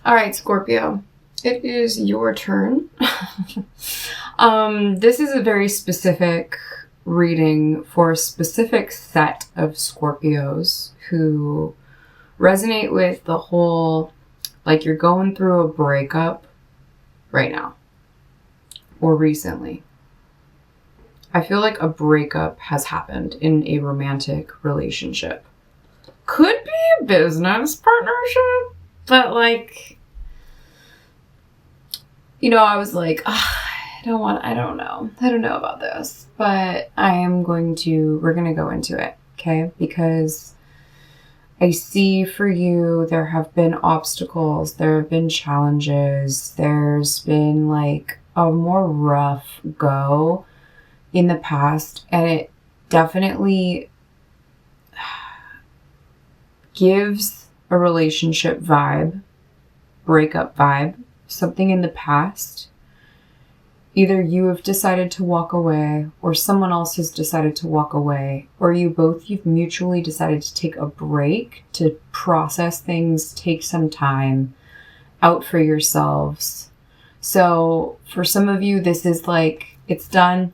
All right, Scorpio, it is your turn. This is a very specific reading for a specific set of Scorpios who resonate with the whole, like, you're going through a breakup right now or recently. I feel like a breakup has happened in a romantic relationship. Could be a business partnership, but like, you know, I was like, I don't know about this, but we're going to go into it, okay? Because I see for you, there have been obstacles, there have been challenges, there's been like a more rough go in the past, and it definitely gives a relationship vibe, breakup vibe, something in the past. Either you have decided to walk away or someone else has decided to walk away, or you've mutually decided to take a break to process things, take some time out for yourselves. So for some of you, this is like, it's done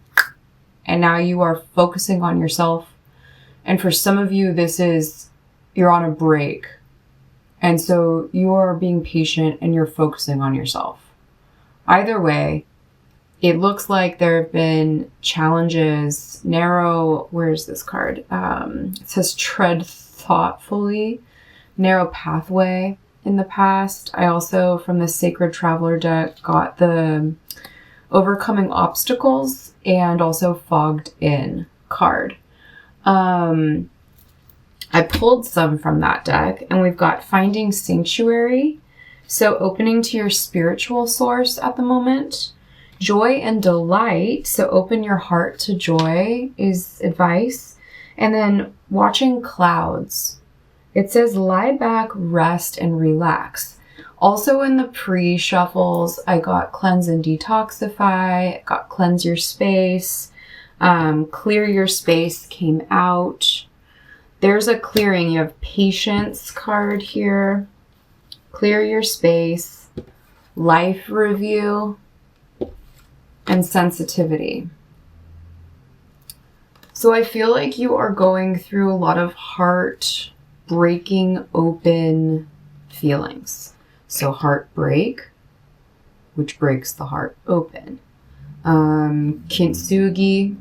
and now you are focusing on yourself. And for some of you, this is, you're on a break. And so you are being patient and you're focusing on yourself. Either way, it looks like there have been challenges, where's this card? It says tread thoughtfully, narrow pathway in the past. I also, from the Sacred Traveler deck, got the overcoming obstacles and also fogged in card. I pulled some from that deck, and we've got finding sanctuary. So opening to your spiritual source at the moment. Joy and delight. So open your heart to joy is advice. And then watching clouds. It says lie back, rest, and relax. Also in the pre-shuffles, I got cleanse and detoxify, got cleanse your space, clear your space came out. There's a clearing. You have patience card here. Clear your space. Life review. And sensitivity. So I feel like you are going through a lot of heart breaking open feelings. So heartbreak, which breaks the heart open. Kintsugi.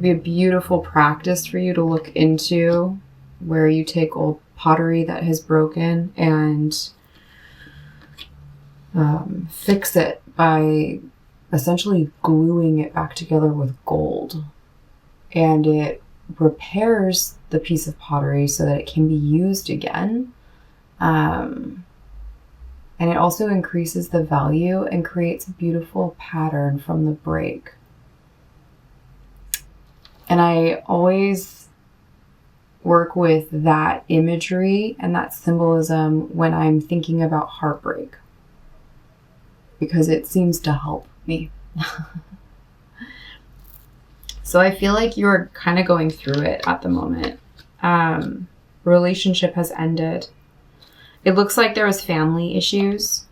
Be a beautiful practice for you to look into, where you take old pottery that has broken and fix it by essentially gluing it back together with gold. And it repairs the piece of pottery so that it can be used again. And it also increases the value and creates a beautiful pattern from the break. And I always work with that imagery and that symbolism when I'm thinking about heartbreak, because it seems to help me. So I feel like you're kind of going through it at the moment. Relationship has ended. It looks like there was family issues.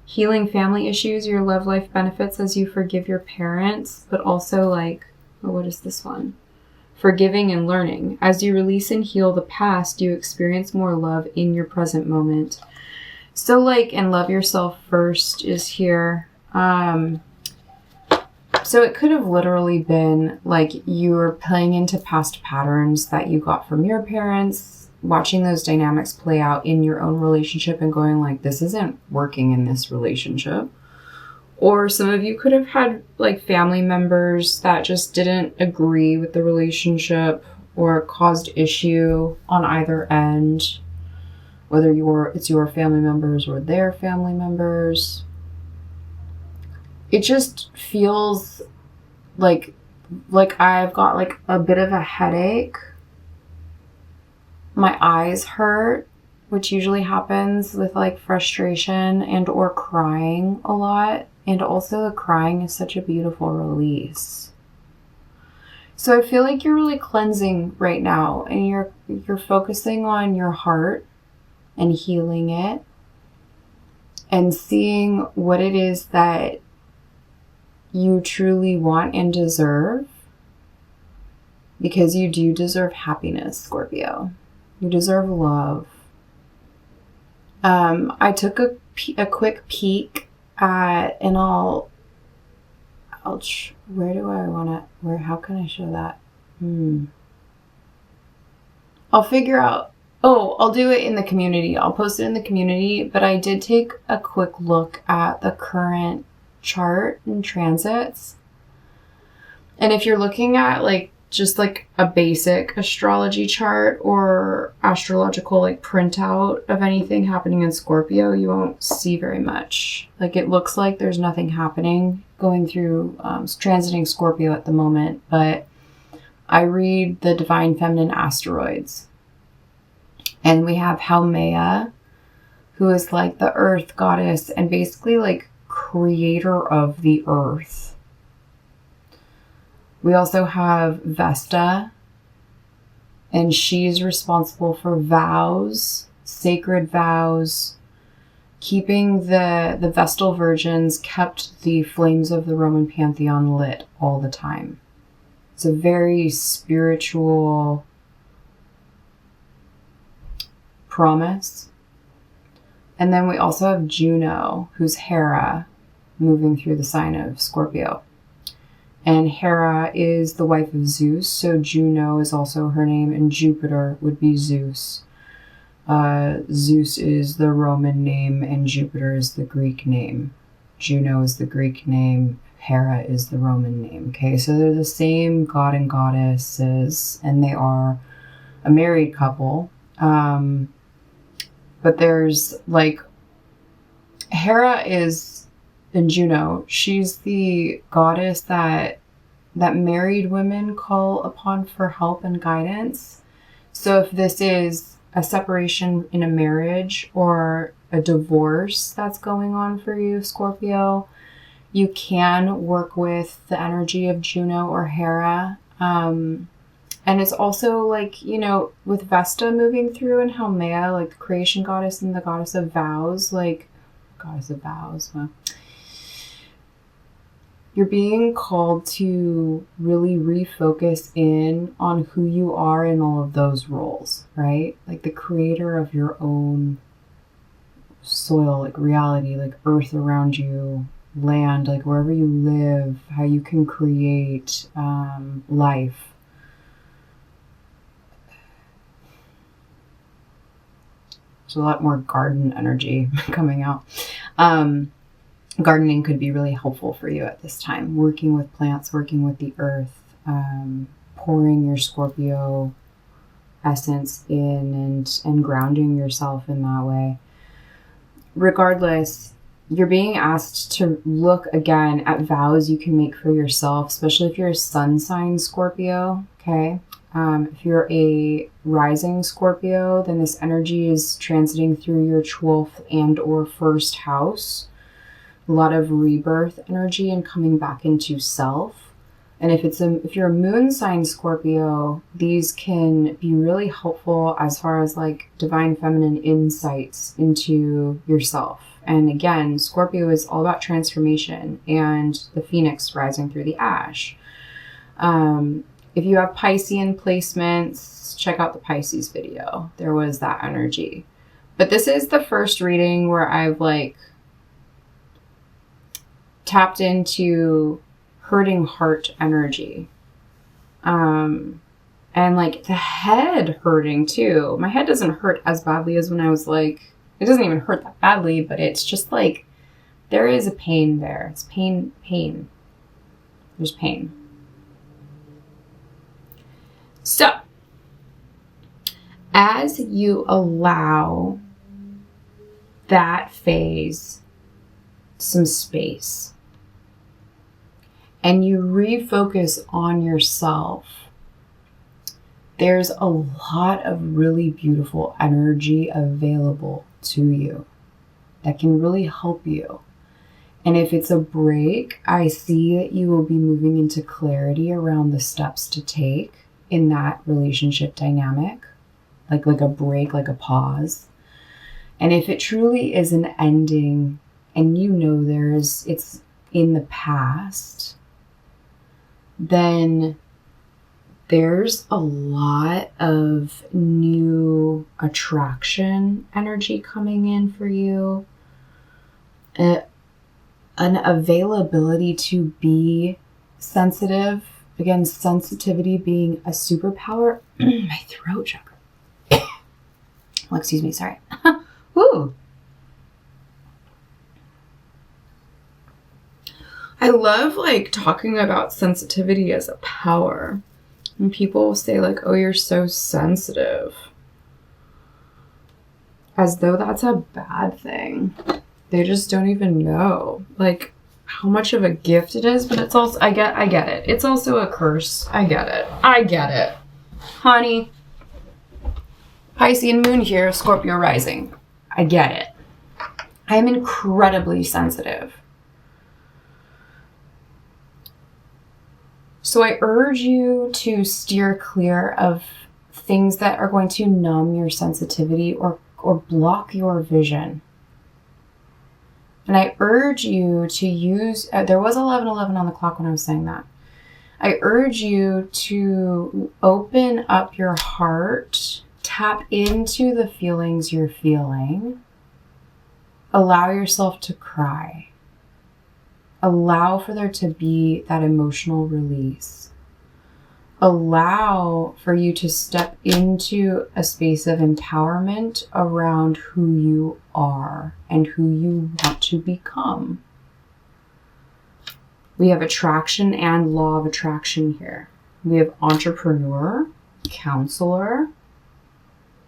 Healing family issues, your love life benefits as you forgive your parents, but also like, what is this one? Forgiving and learning. As you release and heal the past, you experience more love in your present moment. So like, and love yourself first is here. So it could have literally been like you were playing into past patterns that you got from your parents, watching those dynamics play out in your own relationship and going like, this isn't working in this relationship. Or some of you could have had like family members that just didn't agree with the relationship or caused issue on either end, whether it's your family members or their family members. It just feels like I've got like a bit of a headache. My eyes hurt, which usually happens with like frustration and or crying a lot. And also the crying is such a beautiful release. So I feel like you're really cleansing right now, and you're focusing on your heart and healing it. and seeing what it is that you truly want and deserve, because you do deserve happiness, Scorpio. You deserve love. I took a quick peek at, and where do I want to, how can I show that? I'll figure out, I'll do it in the community. I'll post it in the community, but I did take a quick look at the current chart and transits. And if you're looking at like just like a basic astrology chart or astrological like printout of anything happening in Scorpio, you won't see very much. Like it looks like there's nothing happening going through transiting Scorpio at the moment, but I read the divine feminine asteroids, and we have Haumea, who is like the earth goddess and basically like creator of the earth. We also have Vesta, and she's responsible for vows, sacred vows. Keeping the Vestal virgins kept the flames of the Roman pantheon lit all the time. It's a very spiritual promise. And then we also have Juno, who's Hera, moving through the sign of Scorpio. And Hera is the wife of Zeus, so Juno is also her name, and Jupiter would be Zeus. Zeus is the Roman name, and Jupiter is the Greek name. Juno is the Greek name. Hera is the Roman name. Okay, so they're the same god and goddesses, and they are a married couple. But there's like, Hera is, and Juno, she's the goddess that married women call upon for help and guidance. So if this is a separation in a marriage or a divorce that's going on for you, Scorpio, you can work with the energy of Juno or Hera. And it's also like, you know, with Vesta moving through and Haumea, like the creation goddess and the goddess of vows, like goddess of vows, huh? You're being called to really refocus in on who you are in all of those roles, right? Like the creator of your own soil, like reality, like earth around you, land, like wherever you live, how you can create life. There's a lot more garden energy coming out. Gardening could be really helpful for you at this time. Working with plants, working with the earth, pouring your Scorpio essence in and grounding yourself in that way. Regardless, you're being asked to look again at vows you can make for yourself, especially if you're a sun sign Scorpio, okay? If you're a rising Scorpio, then this energy is transiting through your 12th and or first house. A lot of rebirth energy and coming back into self. And if you're a moon sign Scorpio, these can be really helpful as far as like divine feminine insights into yourself. And again, Scorpio is all about transformation and the phoenix rising through the ash. If you have Piscean placements, check out the Pisces video. There was that energy. But this is the first reading where I've like tapped into hurting heart energy. And like the head hurting too. My head doesn't hurt as badly as when I was like, it doesn't even hurt that badly, but it's just like, there is a pain there. It's pain. There's pain. So, as you allow that phase some space and you refocus on yourself, there's a lot of really beautiful energy available to you that can really help you. And if it's a break, I see that you will be moving into clarity around the steps to take in that relationship dynamic, like a break, like a pause. And if it truly is an ending and you know it's in the past, then there's a lot of new attraction energy coming in for you. An availability to be sensitive. Again, sensitivity being a superpower. My throat chakra. Well, excuse me, sorry. Woo. I love like talking about sensitivity as a power. And people will say like, oh, you're so sensitive. As though that's a bad thing. They just don't even know like how much of a gift it is, but it's also, I get it. It's also a curse. I get it. Honey. Piscean moon here, Scorpio rising. I get it. I'm incredibly sensitive. So I urge you to steer clear of things that are going to numb your sensitivity or block your vision. And I urge you to use, there was 11:11 on the clock when I was saying that. I urge you to open up your heart, tap into the feelings you're feeling, allow yourself to cry. Allow for there to be that emotional release. Allow for you to step into a space of empowerment around who you are and who you want to become. We have attraction and law of attraction here. We have entrepreneur, counselor.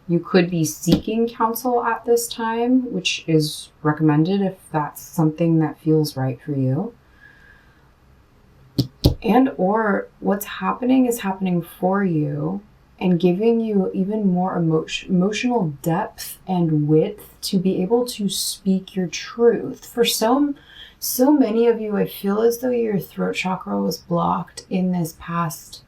You could be seeking counsel at this time, which is recommended if that's something that feels right for you. And or what's happening is happening for you and giving you even more emotional depth and width to be able to speak your truth. For so many of you, I feel as though your throat chakra was blocked in this past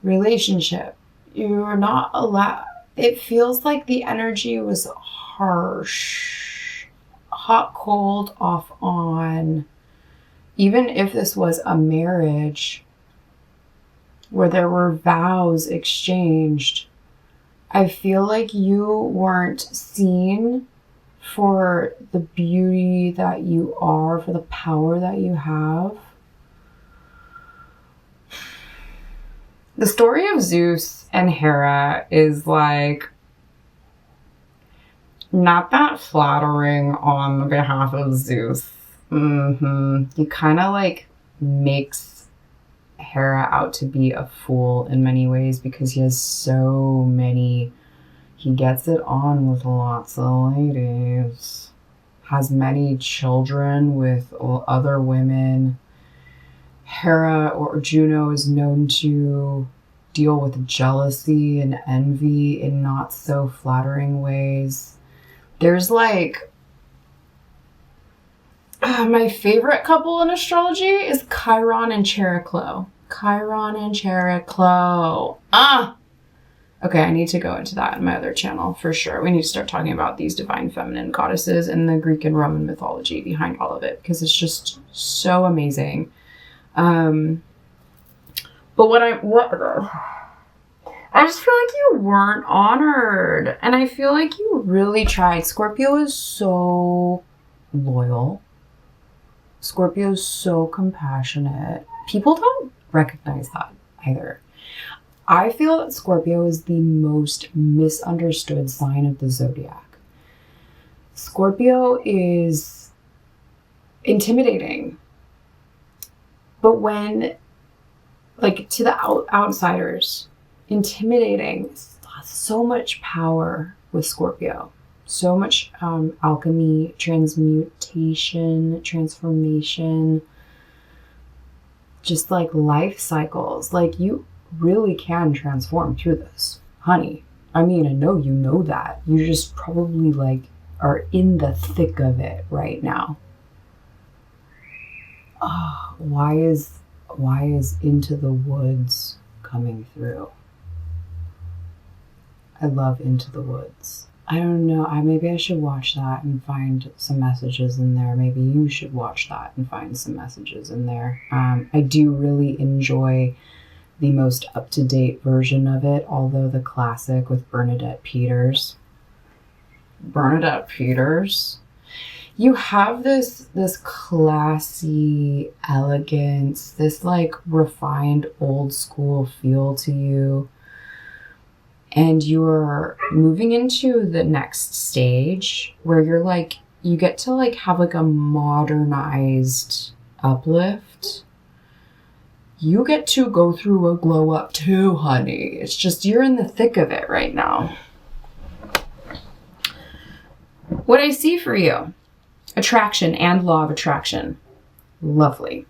relationship. You're not allowed. It feels like the energy was harsh, hot, cold, off, on. Even if this was a marriage where there were vows exchanged, I feel like you weren't seen for the beauty that you are, for the power that you have. The story of Zeus and Hera is like not that flattering on behalf of Zeus. He kind of like makes Hera out to be a fool in many ways because he has so many. He gets it on with lots of ladies, has many children with other women. Hera or Juno is known to deal with jealousy and envy in not so flattering ways. There's like, my favorite couple in astrology is Chiron and Chariklo. Okay, I need to go into that in my other channel for sure. We need to start talking about these divine feminine goddesses and the Greek and Roman mythology behind all of it because it's just so amazing. But I just feel like you weren't honored, and I feel like you really tried. Scorpio is so loyal. Scorpio is so compassionate. People don't recognize that either. I feel that Scorpio is the most misunderstood sign of the zodiac. Scorpio is intimidating. But when, like, to the outsiders, intimidating, so much power with Scorpio. So much alchemy, transmutation, transformation, just like life cycles. Like, you really can transform through this, honey. I mean, I know you know that. You just probably like are in the thick of it right now. Oh, why is Into the Woods coming through? I love Into the Woods. I don't know. Maybe I should watch that and find some messages in there. Maybe you should watch that and find some messages in there. I do really enjoy the most up-to-date version of it, although the classic with Bernadette Peters. Bernadette Peters? You have this classy elegance, this like refined old school feel to you. And you're moving into the next stage where you're like, you get to like have like a modernized uplift. You get to go through a glow up too, honey. It's just, you're in the thick of it right now. What I see for you, attraction and law of attraction. Lovely.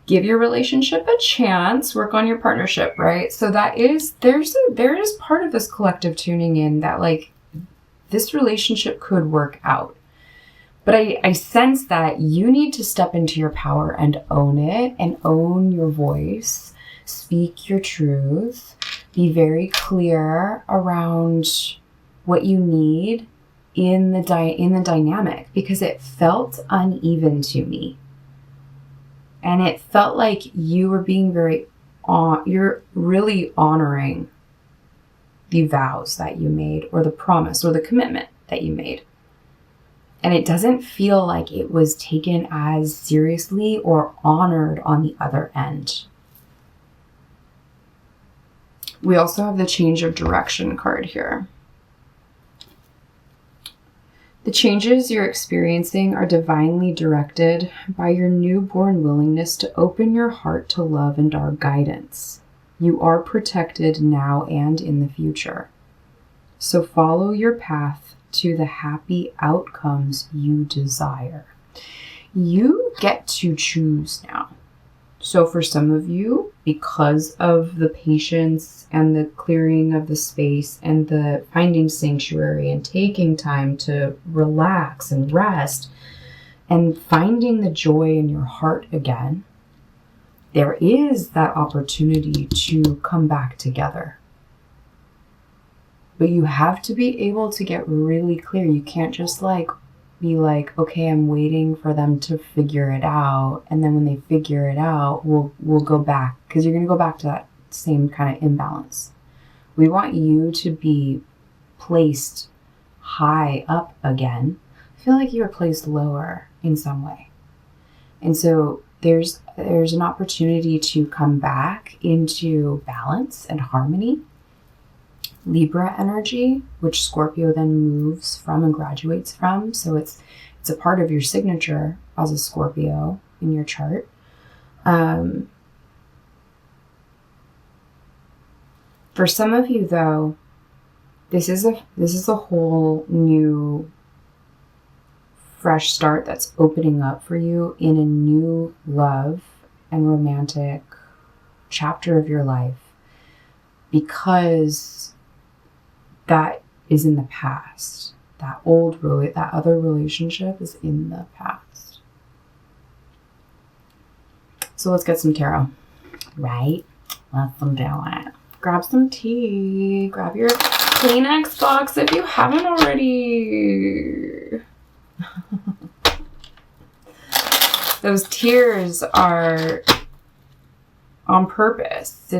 Give your relationship a chance, work on your partnership, right? So there is part of this collective tuning in that like this relationship could work out. But I sense that you need to step into your power and own it and own your voice, speak your truth, be very clear around what you need in the dynamic, because it felt uneven to me. And it felt like you were being you're really honoring the vows that you made, or the promise or the commitment that you made. And it doesn't feel like it was taken as seriously or honored on the other end. We also have the change of direction card here. The changes you're experiencing are divinely directed by your newborn willingness to open your heart to love and our guidance. You are protected now and in the future. So follow your path to the happy outcomes you desire. You get to choose now. So for some of you, because of the patience and the clearing of the space and the finding sanctuary and taking time to relax and rest and finding the joy in your heart again, there is that opportunity to come back together. But you have to be able to get really clear. You can't just be like, okay, I'm waiting for them to figure it out. And then when they figure it out, we'll go back, because you're going to go back to that same kind of imbalance. We want you to be placed high up again. I feel like you were placed lower in some way. And so there's an opportunity to come back into balance and harmony. Libra energy, which Scorpio then moves from and graduates from. So it's a part of your signature as a Scorpio in your chart. For some of you though, this is a whole new fresh start that's opening up for you in a new love and romantic chapter of your life, because that is in the past. That other relationship is in the past. So let's get some tarot. Right? Let's do it. Grab some tea. Grab your Kleenex box if you haven't already. Those tears are on purpose.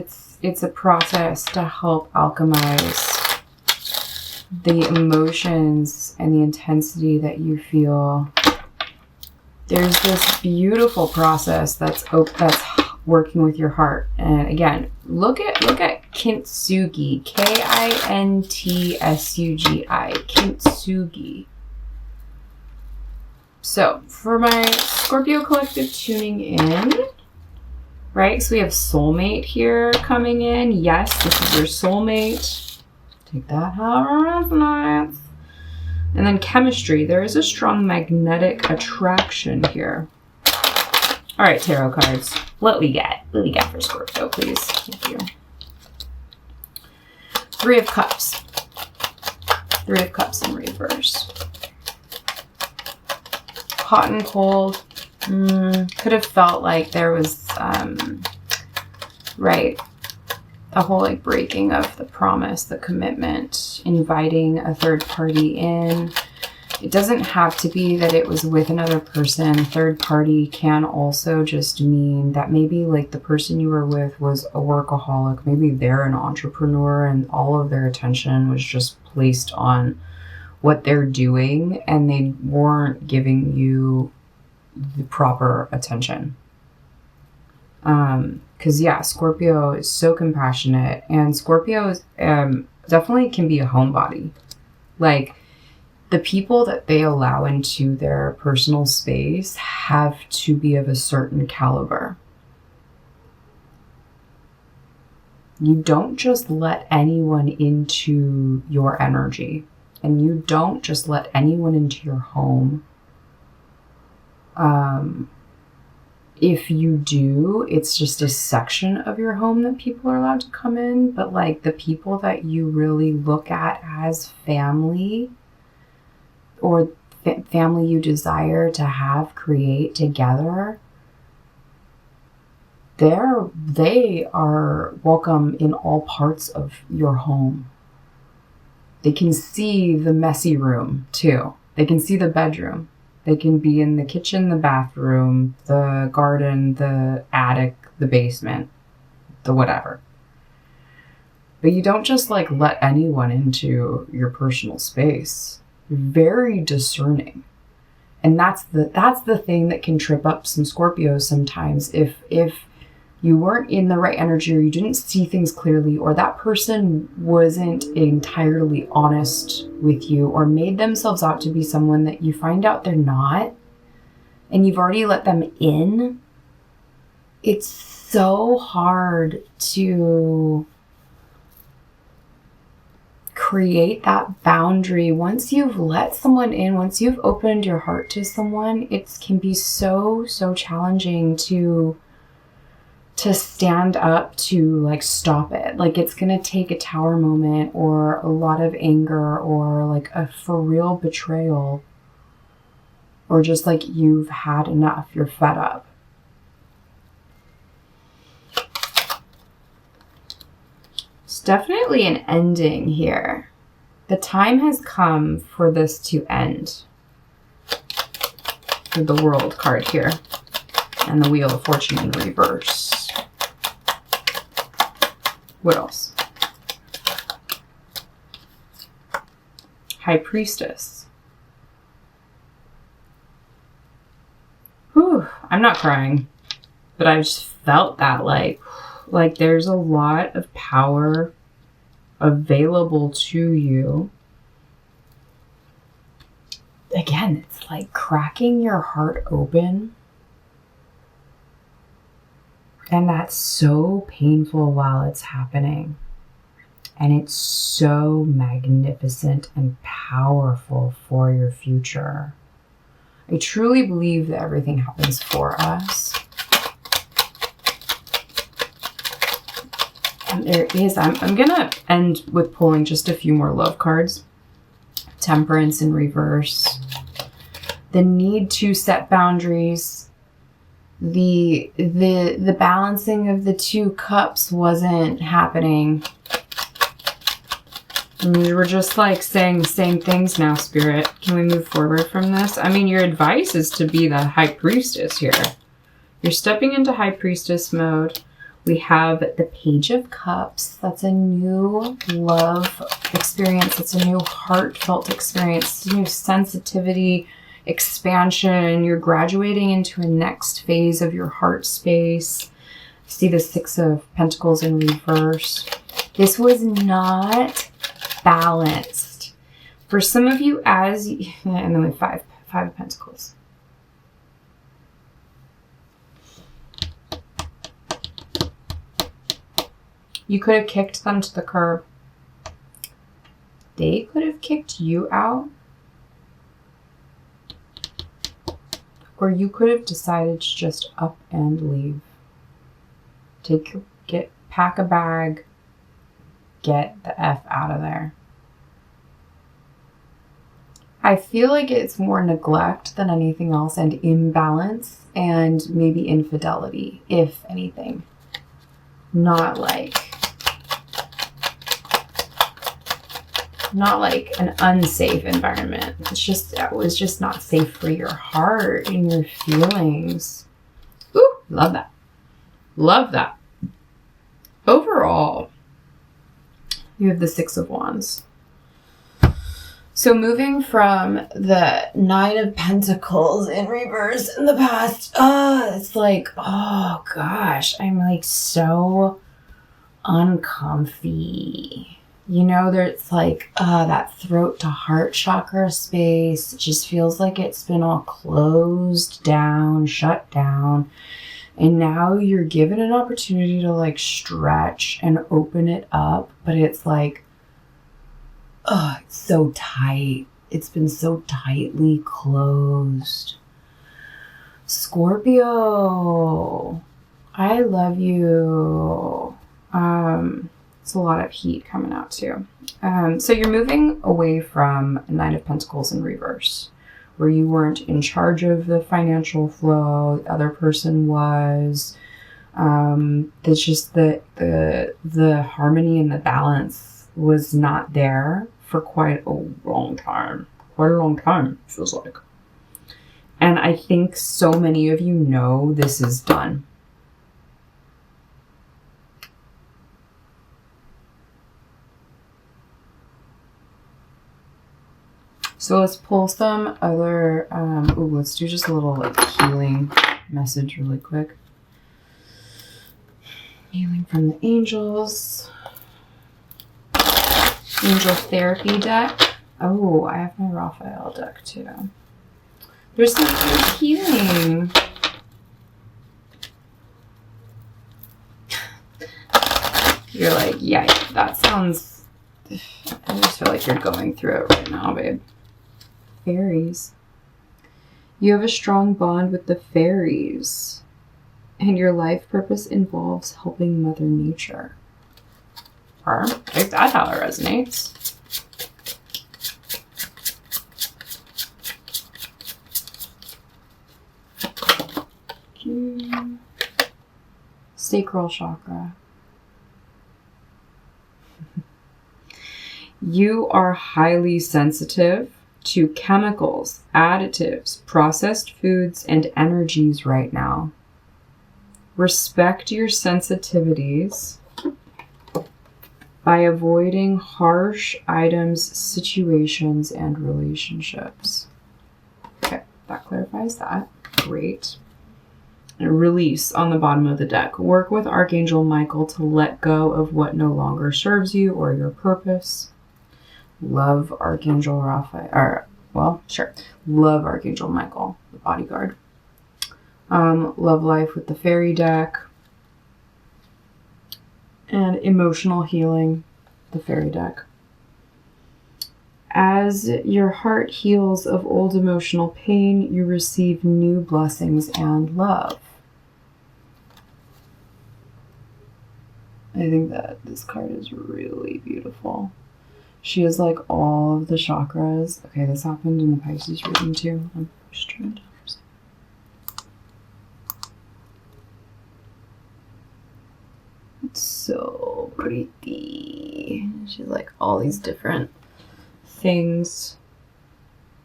It's a process to help alchemize the emotions and the intensity that you feel. There's this beautiful process that's working with your heart. And again, look at Kintsugi, Kintsugi, Kintsugi. So for my Scorpio collective tuning in, right? So we have soulmate here coming in. Yes, this is your soulmate. Take that however resonates. And then chemistry. There is a strong magnetic attraction here. All right, tarot cards. What we get? What we get for Scorpio, please? Thank you. 3 of Cups. 3 of Cups in reverse. Hot and cold. Could have felt like there was, right. the whole like breaking of the promise, the commitment, inviting a third party in. It doesn't have to be that it was with another person. Third party can also just mean that maybe like the person you were with was a workaholic. Maybe they're an entrepreneur and all of their attention was just placed on what they're doing and they weren't giving you the proper attention. Because yeah, Scorpio is so compassionate, and Scorpio is, definitely can be a homebody. Like, the people that they allow into their personal space have to be of a certain caliber. You don't just let anyone into your energy, and you don't just let anyone into your home. If you do, it's just a section of your home that people are allowed to come in. But like the people that you really look at as family, or family you desire to have, create together, they are welcome in all parts of your home. They can see the messy room too. They can see the bedroom. They can be in the kitchen, the bathroom, the garden, the attic, the basement, the whatever. But you don't just like let anyone into your personal space. You're very discerning. And that's the thing that can trip up some Scorpios sometimes. If you weren't in the right energy, or you didn't see things clearly, or that person wasn't entirely honest with you, or made themselves out to be someone that you find out they're not, and you've already let them in, it's so hard to create that boundary. Once you've let someone in, once you've opened your heart to someone, it can be so challenging to stand up to like stop it. Like it's gonna take a tower moment, or a lot of anger, or like a for real betrayal, or just like you've had enough, you're fed up. It's definitely an ending here. The time has come for this to end. For the World card here, and the Wheel of Fortune in reverse. What else? High Priestess. Whew, I'm not crying, but I just felt that like there's a lot of power available to you. Again, it's like cracking your heart open. And that's so painful while it's happening. And it's so magnificent and powerful for your future. I truly believe that everything happens for us. And there is, I'm going to end with pulling just a few more love cards. Temperance in reverse. The need to set boundaries. The balancing of the two cups wasn't happening. We're just like saying the same things now, Spirit. Can we move forward from this? I mean, your advice is to be the High Priestess here. You're stepping into High Priestess mode. We have the Page of Cups. That's a new love experience. It's a new heartfelt experience. It's a new sensitivity, expansion. You're graduating into a next phase of your heart space. See the Six of Pentacles in reverse. This was not balanced. For some of you, and then we have Five of Pentacles. You could have kicked them to the curb. They could have kicked you out. Or you could have decided to just up and leave. Pack a bag, get the F out of there. I feel like it's more neglect than anything else, and imbalance, and maybe infidelity, if anything. Not like not like an unsafe environment. It was just not safe for your heart and your feelings. Ooh, love that. Love that. Overall, you have the Six of Wands. So moving from the Nine of Pentacles in reverse in the past, it's like, oh gosh, I'm like so uncomfy. You know, there's like that throat to heart chakra space. It just feels like it's been all closed down, shut down. And now you're given an opportunity to like stretch and open it up. But it's like, oh, it's so tight. It's been so tightly closed. Scorpio, I love you. It's a lot of heat coming out too. So you're moving away from Nine of Pentacles in reverse, where you weren't in charge of the financial flow. The other person was. It's just the harmony and the balance was not there for quite a long time. Quite a long time, feels like. And I think so many of you know this is done. So let's pull some other, let's do just a little like healing message really quick. Healing from the angels. Angel therapy deck. Oh, I have my Raphael deck too. There's some good healing. You're like, yeah, that sounds, I just feel like you're going through it right now, babe. Fairies. You have a strong bond with the fairies, and your life purpose involves helping Mother Nature. Or, if that's how it resonates. Sacral chakra. You are highly sensitive to chemicals, additives, processed foods, and energies right now. Respect your sensitivities by avoiding harsh items, situations, and relationships. Okay, that clarifies that. Great. And release on the bottom of the deck. Work with Archangel Michael to let go of what no longer serves you or your purpose. Love Archangel Raphael, love Archangel Michael, the bodyguard. Love life with the fairy deck. And emotional healing, the fairy deck. As your heart heals of old emotional pain, you receive new blessings and love. I think that this card is really beautiful. She has like all of the chakras. Okay, this happened in the Pisces reading too. I'm just trying to understand. It's so pretty. She's like all these different things.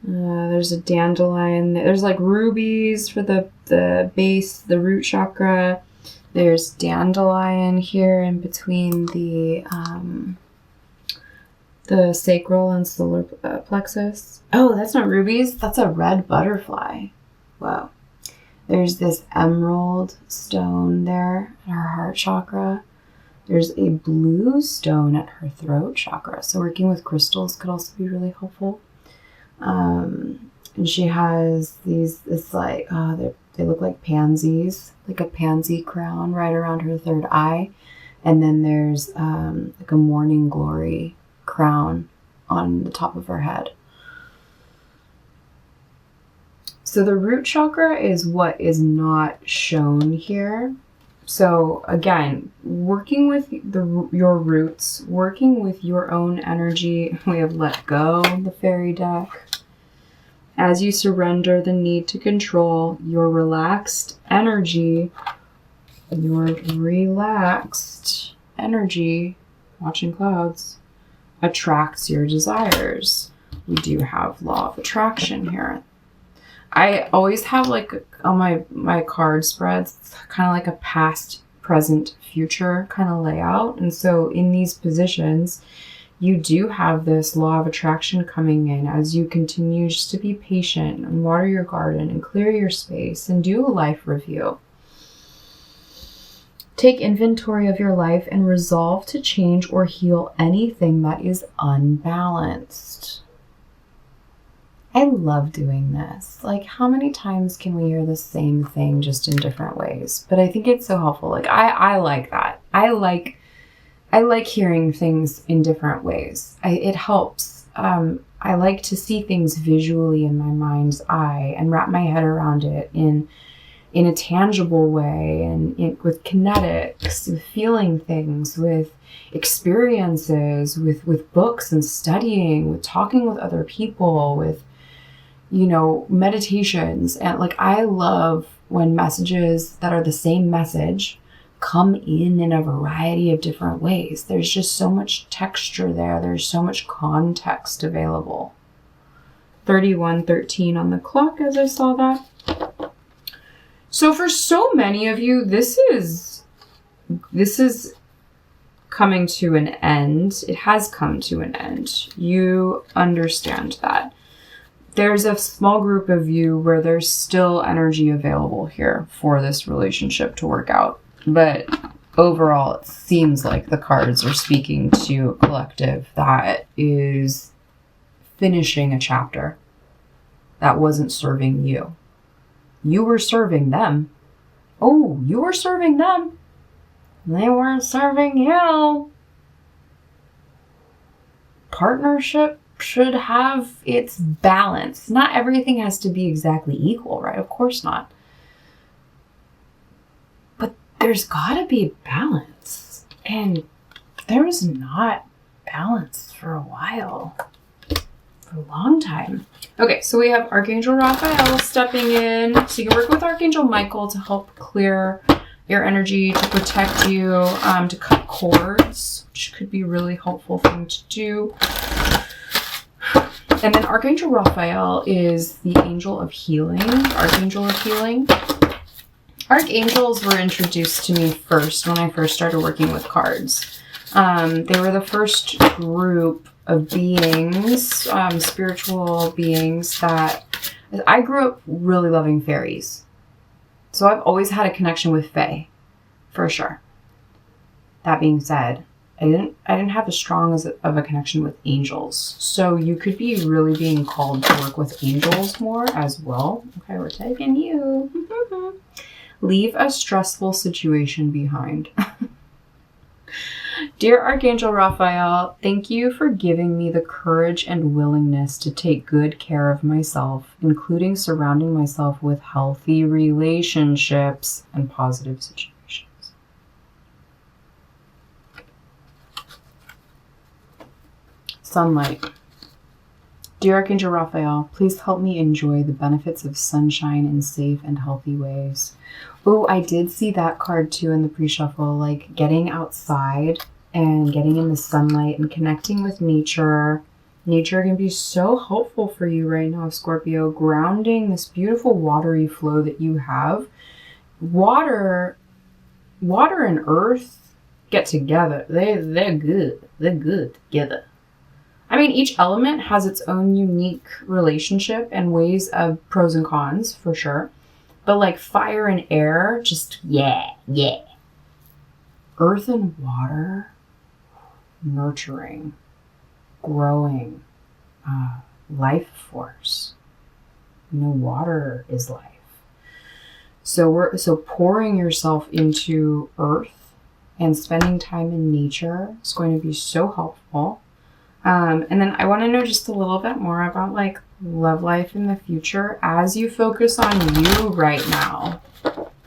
There's a dandelion. There's like rubies for the base, the root chakra. There's dandelion here in between the sacral and solar plexus. Oh, that's not rubies. That's a red butterfly. Wow. There's this emerald stone there at her heart chakra. There's a blue stone at her throat chakra. So working with crystals could also be really helpful. And she has they look like pansies, like a pansy crown right around her third eye. And then there's like a morning glory crown on the top of her head. So the root chakra is what is not shown here. So again, working with your roots, working with your own energy. We have let go, the fairy deck. As you surrender the need to control your relaxed energy, watching clouds, attracts your desires. We do have law of attraction here. I always have like on my card spreads, kind of like a past, present, future kind of layout. And so in these positions, you do have this law of attraction coming in as you continue just to be patient and water your garden and clear your space and do a life review. Take inventory of your life and resolve to change or heal anything that is unbalanced. I love doing this. Like, how many times can we hear the same thing just in different ways? But I think it's so helpful. Like, I like that. I like hearing things in different ways. It helps. I like to see things visually in my mind's eye and wrap my head around it in a tangible way, and with kinetics, with feeling things, with experiences, with books and studying, with talking with other people, with, you know, meditations. And like, I love when messages that are the same message come in a variety of different ways. There's just so much texture there. There's so much context available. 31:13 on the clock as I saw that. So for so many of you, this is coming to an end. It has come to an end. You understand that. There's a small group of you where there's still energy available here for this relationship to work out. But overall, it seems like the cards are speaking to a collective that is finishing a chapter that wasn't serving you. You were serving them. Oh, you were serving them. They weren't serving you. Partnership should have its balance. Not everything has to be exactly equal, right? Of course not. But there's gotta be balance. And there was not balance for a while. For a long time. Okay, so we have Archangel Raphael stepping in. So you can work with Archangel Michael to help clear your energy, to protect you, to cut cords, which could be a really helpful thing to do. And then Archangel Raphael is the angel of healing, Archangel of healing. Archangels were introduced to me first when I first started working with cards. They were the first group of beings, spiritual beings that I grew up really loving fairies. So I've always had a connection with fae, for sure. That being said, I didn't have as strong of a connection with angels. So you could be really being called to work with angels more as well. Okay, we're taking you. Leave a stressful situation behind. Dear Archangel Raphael, thank you for giving me the courage and willingness to take good care of myself, including surrounding myself with healthy relationships and positive situations. Sunlight. Dear Archangel Raphael, please help me enjoy the benefits of sunshine in safe and healthy ways. Oh, I did see that card too in the pre-shuffle, like getting outside and getting in the sunlight and connecting with nature. Nature can be so helpful for you right now, Scorpio. Grounding this beautiful watery flow that you have. Water and earth get together. They're good. They're good together. I mean, each element has its own unique relationship and ways of pros and cons, for sure. But like fire and air, just yeah. Earth and water, nurturing, growing, life force. You know, water is life. So pouring yourself into earth and spending time in nature is going to be so helpful. And then I want to know just a little bit more about like love life in the future as you focus on you right now.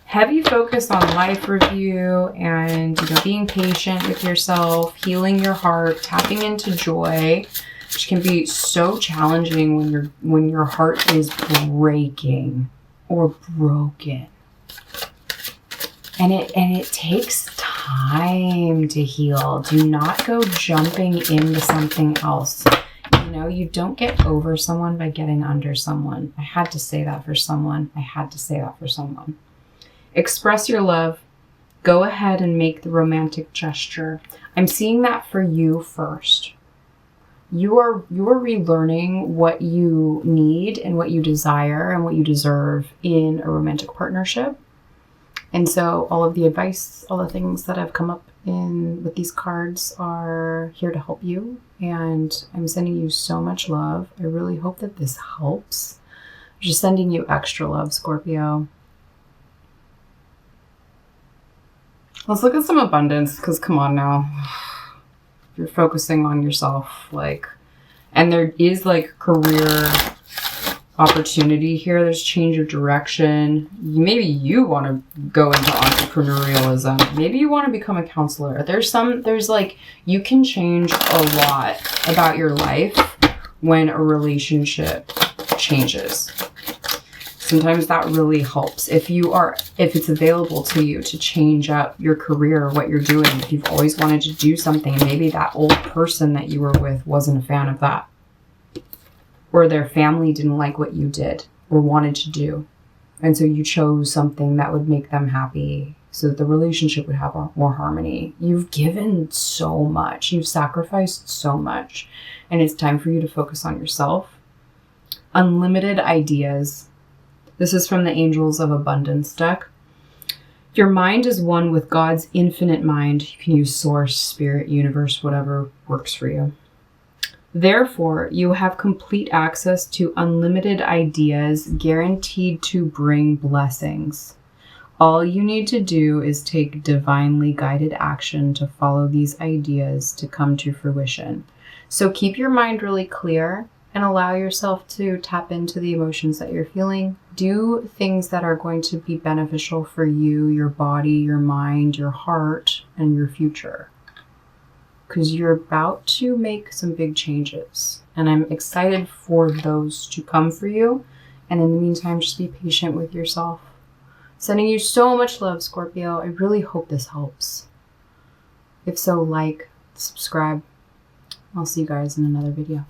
Heavy focus on life review and, you know, being patient with yourself, healing your heart, tapping into joy, which can be so challenging when your heart is breaking or broken. And it takes time. time to heal. Do not go jumping into something else. You know, you don't get over someone by getting under someone. I had to say that for someone. I had to say that for someone. Express your love. Go ahead and make the romantic gesture. I'm seeing that for you first. You're relearning what you need and what you desire and what you deserve in a romantic partnership. And so all of the advice, all the things that have come up in with these cards are here to help you. And I'm sending you so much love. I really hope that this helps. I'm just sending you extra love, Scorpio. Let's look at some abundance, because come on now. You're focusing on yourself, like, and there is like career opportunity here. There's change of direction. Maybe you want to go into entrepreneurialism. Maybe you want to become a counselor. There's like, you can change a lot about your life when a relationship changes. Sometimes that really helps. If it's available to you to change up your career, what you're doing, if you've always wanted to do something, and maybe that old person that you were with wasn't a fan of that, or their family didn't like what you did or wanted to do. And so you chose something that would make them happy so that the relationship would have more harmony. You've given so much. You've sacrificed so much. And it's time for you to focus on yourself. Unlimited ideas. This is from the Angels of Abundance deck. Your mind is one with God's infinite mind. You can use source, spirit, universe, whatever works for you. Therefore, you have complete access to unlimited ideas guaranteed to bring blessings. All you need to do is take divinely guided action to follow these ideas to come to fruition. So keep your mind really clear and allow yourself to tap into the emotions that you're feeling. Do things that are going to be beneficial for you, your body, your mind, your heart, and your future. Because you're about to make some big changes. And I'm excited for those to come for you. And in the meantime, just be patient with yourself. Sending you so much love, Scorpio. I really hope this helps. If so, like, subscribe. I'll see you guys in another video.